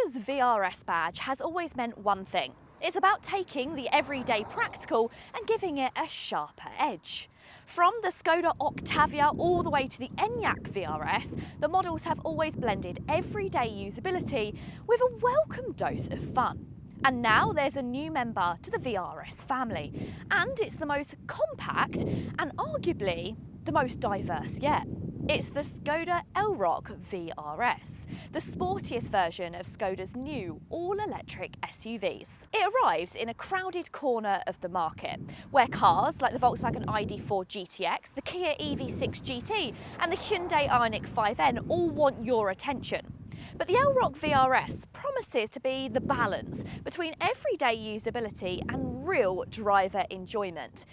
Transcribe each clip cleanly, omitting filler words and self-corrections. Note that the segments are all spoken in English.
Skoda's VRS badge has always meant one thing. It's about taking the everyday practical and giving it a sharper edge. From the Škoda Octavia all the way to the Enyaq VRS, the models have always blended everyday usability with a welcome dose of fun. And now there's a new member to the VRS family, and it's the most compact and arguably the most diverse yet. It's the Škoda Elroq vRS, the sportiest version of Škoda's new all-electric SUVs. It arrives in a crowded corner of the market, where cars like the Volkswagen ID.4 GTX, the Kia EV6 GT and the Hyundai Ioniq 5N all want your attention. But the Elroq vRS promises to be the balance between everyday usability and real driver enjoyment.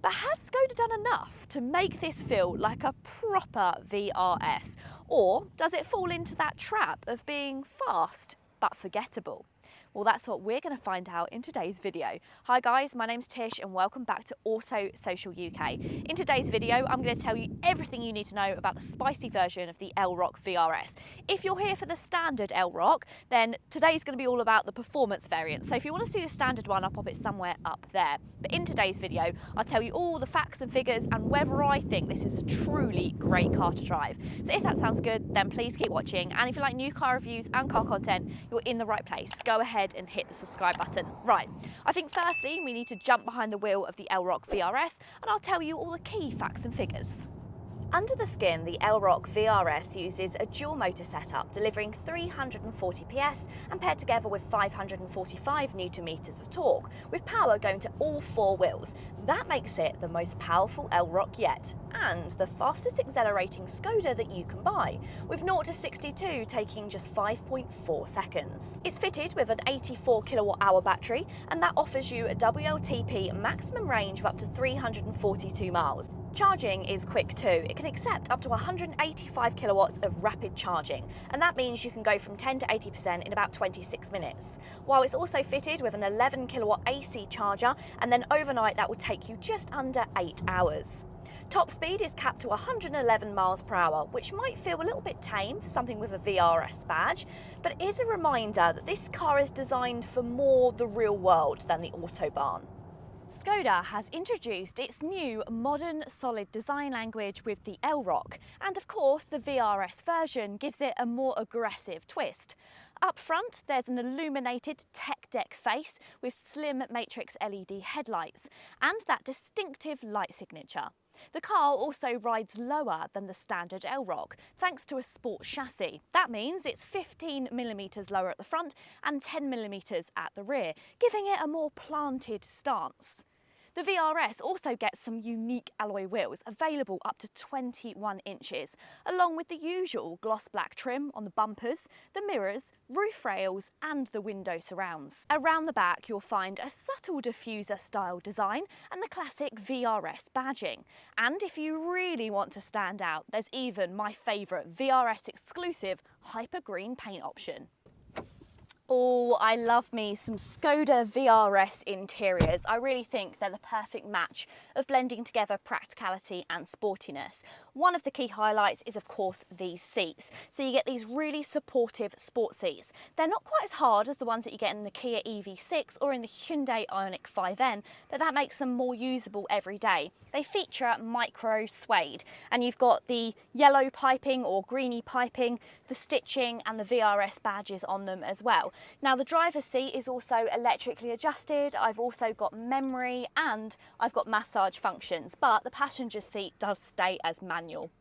But has Škoda done enough to make this feel like a proper VRS? Or does it fall into that trap of being fast but forgettable? Well, that's what we're going to find out in today's video. Hi guys, my name's Tish and welcome back to Auto Social UK. In today's video, I'm going to tell you everything you need to know about the spicy version of the Elroq vRS. If you're here for the standard Elroq, then today's going to be all about the performance variant. So if you want to see the standard one, I'll pop it somewhere up there. But in today's video, I'll tell you all the facts and figures and whether I think this is a truly great car to drive. So if that sounds good, then please keep watching. And if you like new car reviews and car content, you're in the right place. Go ahead and hit the subscribe button. Right, I think firstly we need to jump behind the wheel of the Elroq vRS and I'll tell you all the key facts and figures. Under the skin, the Elroq vRS uses a dual motor setup, delivering 340 PS and paired together with 545 Nm of torque, with power going to all four wheels. That makes it the most powerful Elroq yet, and the fastest accelerating Škoda that you can buy, with 0 to 62 taking just 5.4 seconds. It's fitted with an 84 kWh battery, and that offers you a WLTP maximum range of up to 342 miles. Charging is quick too. It can accept up to 185 kilowatts of rapid charging, and that means you can go from 10 to 80% in about 26 minutes. While it's also fitted with an 11 kilowatt AC charger, and then overnight that will take you just under 8 hours. Top speed is capped to 111 miles per hour, which might feel a little bit tame for something with a VRS badge, but it is a reminder that this car is designed for more the real world than the Autobahn. Škoda has introduced its new modern solid design language with the Elroq, and of course the VRS version gives it a more aggressive twist. Up front there's an illuminated tech deck face with slim matrix LED headlights and that distinctive light signature. The car also rides lower than the standard Elroq, thanks to a sport chassis. That means it's 15mm lower at the front and 10mm at the rear, giving it a more planted stance. The VRS also gets some unique alloy wheels, available up to 21 inches, along with the usual gloss black trim on the bumpers, the mirrors, roof rails and the window surrounds. Around the back you'll find a subtle diffuser style design and the classic VRS badging. And if you really want to stand out, there's even my favourite VRS exclusive hyper green paint option. Oh, I love me some Škoda VRS interiors. I really think they're the perfect match of blending together practicality and sportiness. One of the key highlights is of course these seats. So you get these really supportive sport seats. They're not quite as hard as the ones that you get in the Kia EV6 or in the Hyundai Ioniq 5N, but that makes them more usable every day. They feature micro suede, and you've got the yellow piping or greeny piping, the stitching and the VRS badges on them as well. Now the driver's seat is also electrically adjusted. I've also got memory and I've got massage functions, but the passenger seat does stay as manual.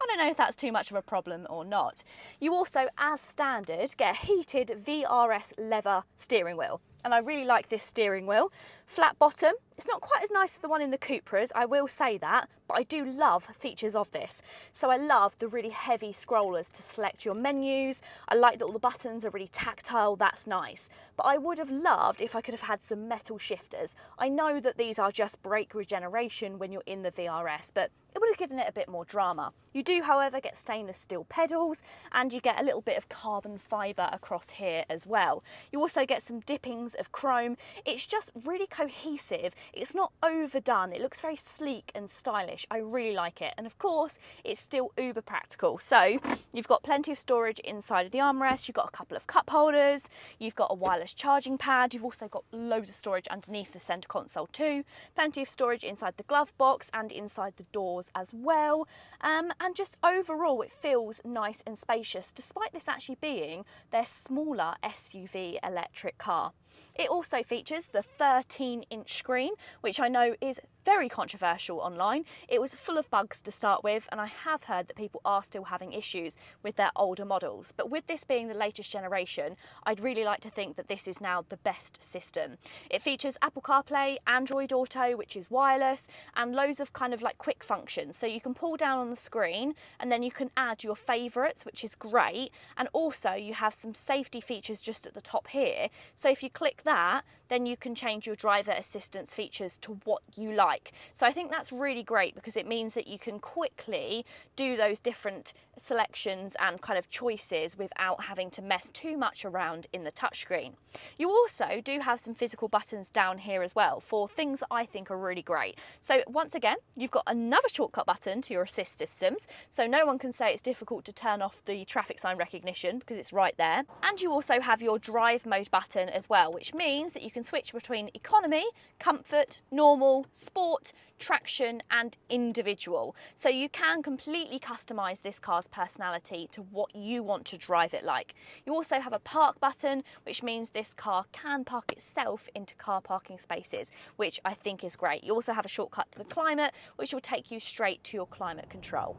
I don't know if that's too much of a problem or not. You also, as standard, get a heated VRS leather steering wheel. And I really like this steering wheel. Flat bottom. It's not quite as nice as the one in the Cupras, I will say that, but I do love features of this. So I love the really heavy scrollers to select your menus. I like that all the buttons are really tactile, that's nice. But I would have loved if I could have had some metal shifters. I know that these are just brake regeneration when you're in the VRS, but it would have given it a bit more drama. You do, however, get stainless steel pedals and you get a little bit of carbon fibre across here as well. You also get some dippings tones of chrome. It's just really cohesive. It's not overdone. It looks very sleek and stylish. I really like it. And of course, it's still uber practical. So you've got plenty of storage inside of the armrest. You've got a couple of cup holders. You've got a wireless charging pad. You've also got loads of storage underneath the center console too. Plenty of storage inside the glove box and inside the doors as well. And just overall, it feels nice and spacious, despite this actually being their smaller SUV electric car. It also features the 13-inch screen, which I know is very controversial online. It was full of bugs to start with, and I have heard that people are still having issues with their older models. But with this being the latest generation, I'd really like to think that this is now the best system. It features Apple CarPlay, Android Auto, which is wireless, and loads of kind of like quick functions. So you can pull down on the screen and then you can add your favourites, which is great. And also you have some safety features just at the top here. So if you click that, then you can change your driver assistance features to what you like. So I think that's really great because it means that you can quickly do those different selections and kind of choices without having to mess too much around in the touchscreen. You also do have some physical buttons down here as well for things that I think are really great. So once again, you've got another shortcut button to your assist systems, so no one can say it's difficult to turn off the traffic sign recognition because it's right there. And you also have your drive mode button as well, which means that you can switch between economy, comfort, normal, sport, traction and individual. So you can completely customize this car's personality to what you want to drive it like. You also have a park button, which means this car can park itself into car parking spaces, which I think is great. You also have a shortcut to the climate, which will take you straight to your climate control.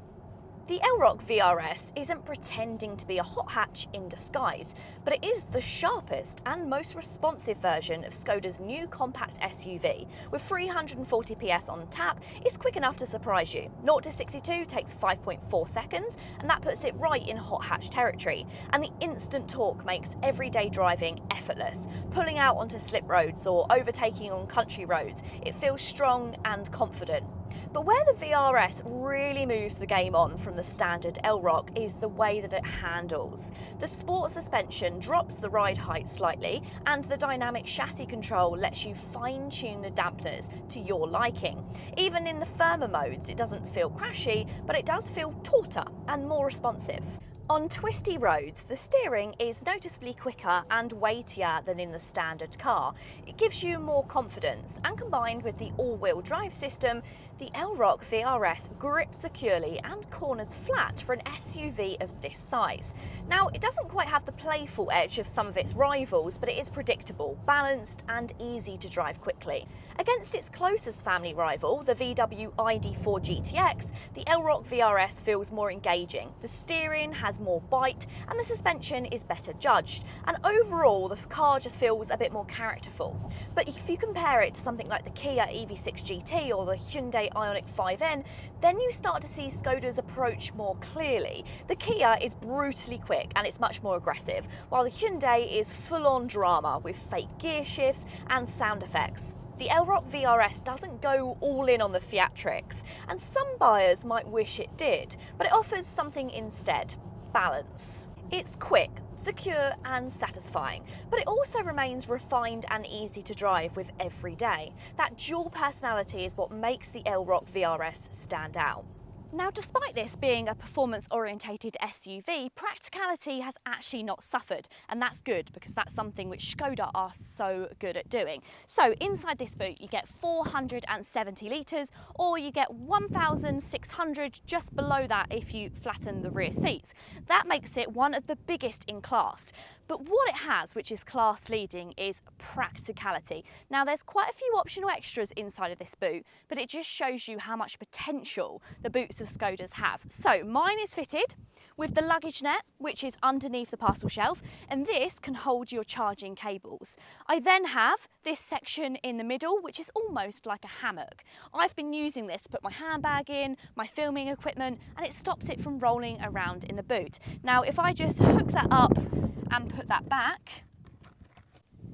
The Elroq vRS isn't pretending to be a hot hatch in disguise, but it is the sharpest and most responsive version of Škoda's new compact SUV. With 340 PS on tap, it's quick enough to surprise you. 0 to 62 takes 5.4 seconds, and that puts it right in hot hatch territory. And the instant torque makes everyday driving effortless. Pulling out onto slip roads or overtaking on country roads, it feels strong and confident. But where the VRS really moves the game on from the standard Elroq is the way that it handles. The sport suspension drops the ride height slightly, and the dynamic chassis control lets you fine-tune the dampeners to your liking. Even in the firmer modes, it doesn't feel crashy, but it does feel tauter and more responsive. On twisty roads, the steering is noticeably quicker and weightier than in the standard car. It gives you more confidence, and combined with the all-wheel drive system, the Elroq vRS grips securely and corners flat for an SUV of this size. Now, it doesn't quite have the playful edge of some of its rivals, but it is predictable, balanced and easy to drive quickly. Against its closest family rival, the VW ID.4 GTX, the Elroq vRS feels more engaging. The steering has more bite and the suspension is better judged, and overall the car just feels a bit more characterful. But if you compare it to something like the Kia EV6 GT or the Hyundai Ioniq 5N, then you start to see Škoda's approach more clearly. The Kia is brutally quick and it's much more aggressive, while the Hyundai is full-on drama with fake gear shifts and sound effects. The Elroq vRS doesn't go all in on the theatrics, and some buyers might wish it did, but it offers something instead: balance. It's quick, secure and satisfying, but it also remains refined and easy to drive with every day. That dual personality is what makes the Elroq vRS stand out. Now, despite this being a performance-orientated SUV, practicality has actually not suffered, and that's good because that's something which Škoda are so good at doing. So inside this boot you get 470 litres, or you get 1,600 just below that if you flatten the rear seats. That makes it one of the biggest in class. But what it has, which is class leading, is practicality. Now, there's quite a few optional extras inside of this boot, but it just shows you how much potential the boots of Škoda's have. So mine is fitted with the luggage net, which is underneath the parcel shelf, and this can hold your charging cables. I then have this section in the middle, which is almost like a hammock. I've been using this to put my handbag in, my filming equipment, and it stops it from rolling around in the boot. Now, if I just hook that up and put that back,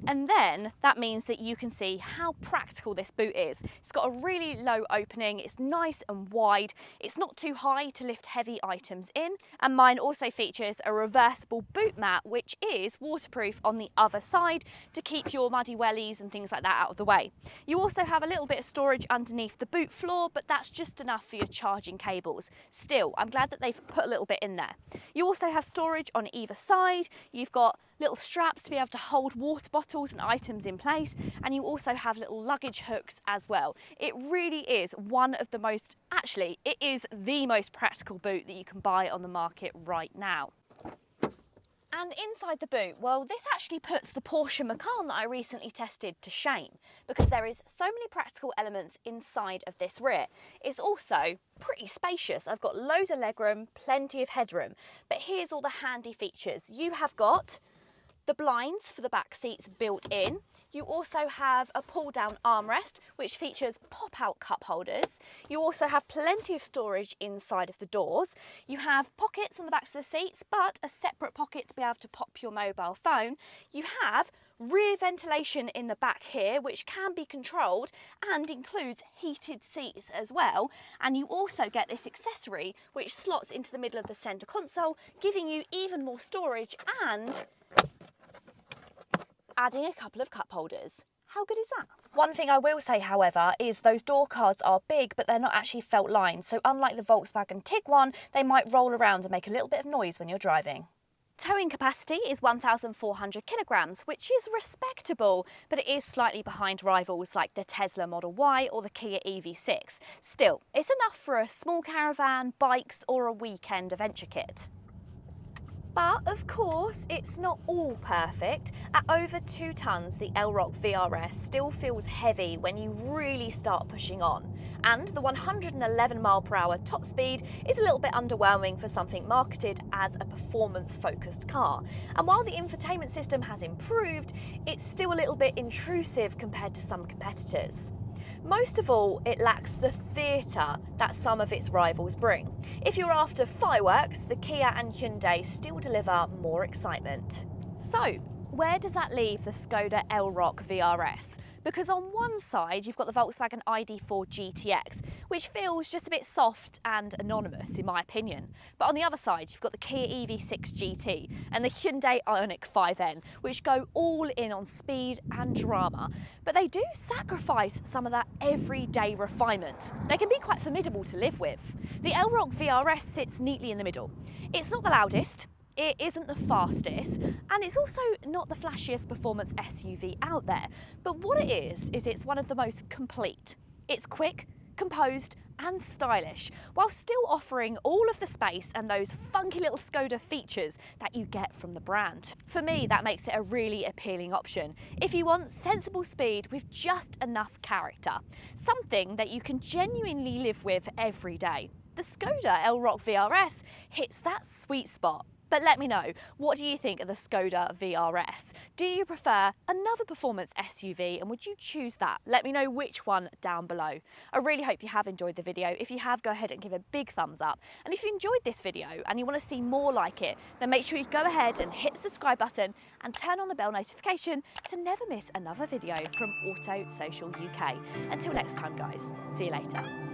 And then that means that you can see how practical this boot is. It's got a really low opening, it's nice and wide, it's not too high to lift heavy items in, and mine also features a reversible boot mat which is waterproof on the other side to keep your muddy wellies and things like that out of the way. You also have a little bit of storage underneath the boot floor, but that's just enough for your charging cables. Still, I'm glad that they've put a little bit in there. You also have storage on either side, you've got little straps to be able to hold water bottles and items in place, and you also have little luggage hooks as well. It really is one of the most, actually it is the most practical boot that you can buy on the market right now. And inside the boot, well, this actually puts the Porsche Macan that I recently tested to shame, because there is so many practical elements inside of this rear. It's also pretty spacious. I've got loads of legroom, plenty of headroom, but here's all the handy features. You have got the blinds for the back seats built in. You also have a pull down armrest which features pop out cup holders. You also have plenty of storage inside of the doors. You have pockets on the backs of the seats, but a separate pocket to be able to pop your mobile phone. You have rear ventilation in the back here which can be controlled and includes heated seats as well, and you also get this accessory which slots into the middle of the centre console, giving you even more storage and adding a couple of cup holders. How good is that? One thing I will say, however, is those door cards are big, but they're not actually felt lined. So unlike the Volkswagen Tiguan, they might roll around and make a little bit of noise when you're driving. Towing capacity is 1,400 kilograms, which is respectable, but it is slightly behind rivals like the Tesla Model Y or the Kia EV6. Still, it's enough for a small caravan, bikes, or a weekend adventure kit. But of course, it's not all perfect. At over 2 tonnes, the Elroq vRS still feels heavy when you really start pushing on. And the 111 mph top speed is a little bit underwhelming for something marketed as a performance-focused car. And while the infotainment system has improved, it's still a little bit intrusive compared to some competitors. Most of all, it lacks the theatre that some of its rivals bring. If you're after fireworks, the Kia and Hyundai still deliver more excitement. So, where does that leave the Škoda Elroq vRS? Because on one side you've got the Volkswagen ID.4 GTX, which feels just a bit soft and anonymous in my opinion. But on the other side you've got the Kia EV6 GT and the Hyundai Ioniq 5N, which go all in on speed and drama. But they do sacrifice some of that everyday refinement. They can be quite formidable to live with. The Elroq vRS sits neatly in the middle. It's not the loudest, it isn't the fastest, and it's also not the flashiest performance SUV out there. But what it is it's one of the most complete. It's quick, composed and stylish, while still offering all of the space and those funky little Škoda features that you get from the brand. For me, that makes it a really appealing option if you want sensible speed with just enough character. Something that you can genuinely live with every day. The Škoda Elroq vRS hits that sweet spot. But let me know, what do you think of the Škoda vRS? Do you prefer another performance SUV and would you choose that? Let me know which one down below. I really hope you have enjoyed the video. If you have, go ahead and give a big thumbs up. And if you enjoyed this video and you want to see more like it, then make sure you go ahead and hit the subscribe button and turn on the bell notification to never miss another video from Auto Social UK. Until next time guys, see you later.